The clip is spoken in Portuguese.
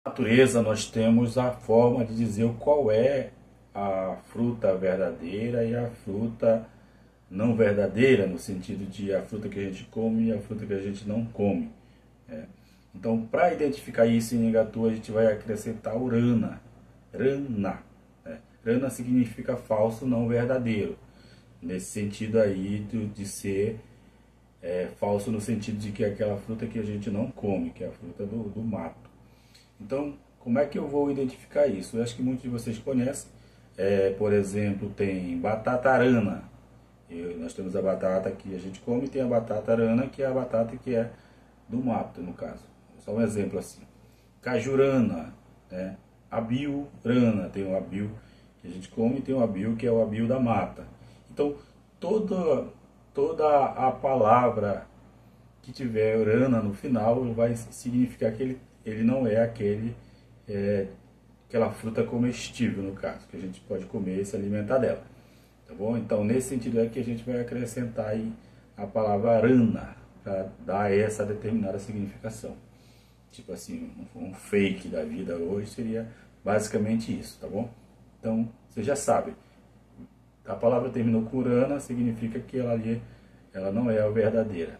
Na natureza nós temos a forma de dizer qual é a fruta verdadeira e a fruta não verdadeira, no sentido de a fruta que a gente come e a fruta que a gente não come. Né? Então, para identificar isso em Negatu, a gente vai acrescentar o rana. Rana. Né? Rana significa falso, não verdadeiro. Nesse sentido aí de ser falso no sentido de que é aquela fruta que a gente não come, que é a fruta do mato. Então, como é que eu vou identificar isso? Eu acho que muitos de vocês conhecem. Por exemplo, tem batata arana. Nós temos a batata que a gente come e tem a batata arana, que é a batata que é do mato, no caso. Só um exemplo assim. Cajurana, né? Abiurana, tem o abil que a gente come e tem o abil que é o abil da mata. Então, toda a palavra que tiver urana no final vai significar que ele não é aquela fruta comestível, no caso, que a gente pode comer e se alimentar dela. Tá bom? Então, nesse sentido é que a gente vai acrescentar aí a palavra arana para dar essa determinada significação. Tipo assim, um fake da vida hoje seria basicamente isso, tá bom? Então, você já sabe. A palavra terminou com urana, significa que ela não é a verdadeira.